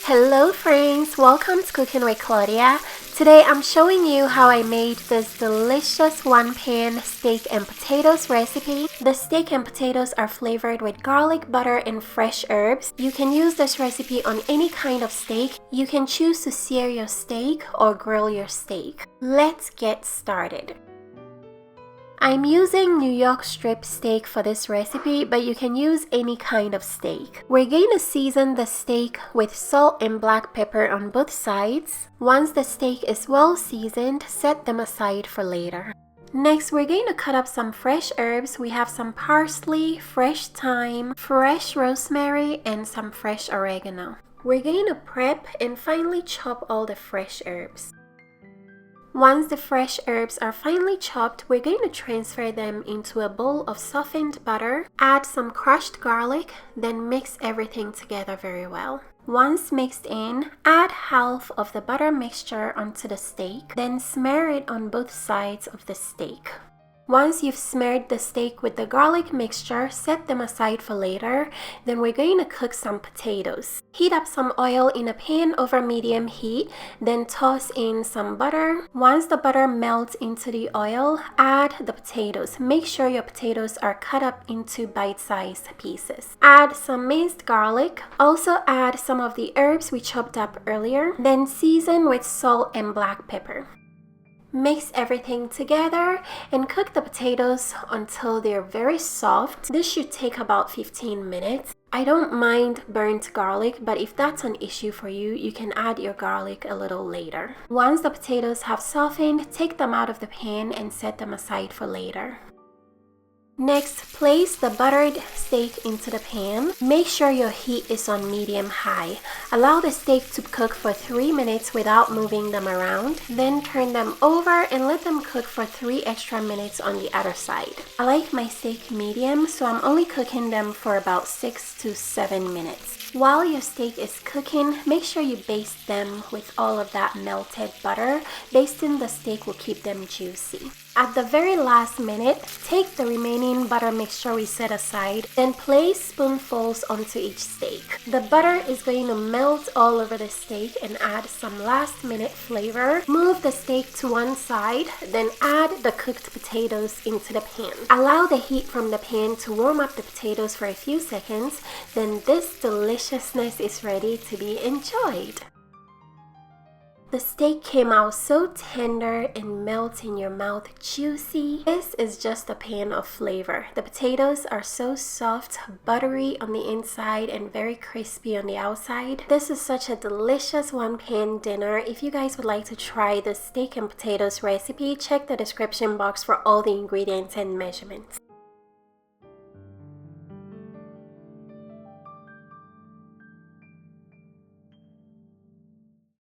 Hello friends, welcome to Cooking with Claudia. Today I'm showing you how I made this delicious one-pan steak and potatoes recipe. The steak and potatoes are flavored with garlic, butter, and fresh herbs. You can use this recipe on any kind of steak. You can choose to sear your steak or grill your steak. Let's get started. I'm using New York strip steak for this recipe, but you can use any kind of steak. We're going to season the steak with salt and black pepper on both sides. Once the steak is well seasoned, set them aside for later. Next, we're going to cut up some fresh herbs. We have some parsley, fresh thyme, fresh rosemary, and some fresh oregano. We're going to prep and finely chop all the fresh herbs. Once the fresh herbs are finely chopped, we're going to transfer them into a bowl of softened butter. Add some crushed garlic, then mix everything together very well. Once mixed in, add half of the butter mixture onto the steak, then smear it on both sides of the steak. Once you've smeared the steak with the garlic mixture, set them aside for later. Then we're going to cook some potatoes. Heat up some oil in a pan over medium heat, then toss in some butter. Once the butter melts into the oil, add the potatoes. Make sure your potatoes are cut up into bite-sized pieces. Add some minced garlic. Also add some of the herbs we chopped up earlier. Then season with salt and black pepper. Mix everything together and cook the potatoes until they're very soft. This should take about 15 minutes. I don't mind burnt garlic, but if that's an issue for you, you can add your garlic a little later. Once the potatoes have softened, take them out of the pan and set them aside for later. Next, place the buttered steak into the pan. Make sure your heat is on medium-high. Allow the steak to cook for 3 minutes without moving them around. Then turn them over and let them cook for 3 extra minutes on the other side. I like my steak medium, so I'm only cooking them for about 6 to 7 minutes. While your steak is cooking, make sure you baste them with all of that melted butter. Basting the steak will keep them juicy. At the very last minute, take the remaining butter mixture we set aside, then place spoonfuls onto each steak. The butter is going to melt all over the steak and add some last minute flavor. Move the steak to one side, then add the cooked potatoes into the pan. Allow the heat from the pan to warm up the potatoes for a few seconds, then this deliciousness is ready to be enjoyed. The steak came out so tender and melt in your mouth juicy. This is just a pan of flavor. The potatoes are so soft, buttery on the inside and very crispy on the outside. This is such a delicious one-pan dinner. If you guys would like to try the steak and potatoes recipe, check the description box for all the ingredients and measurements.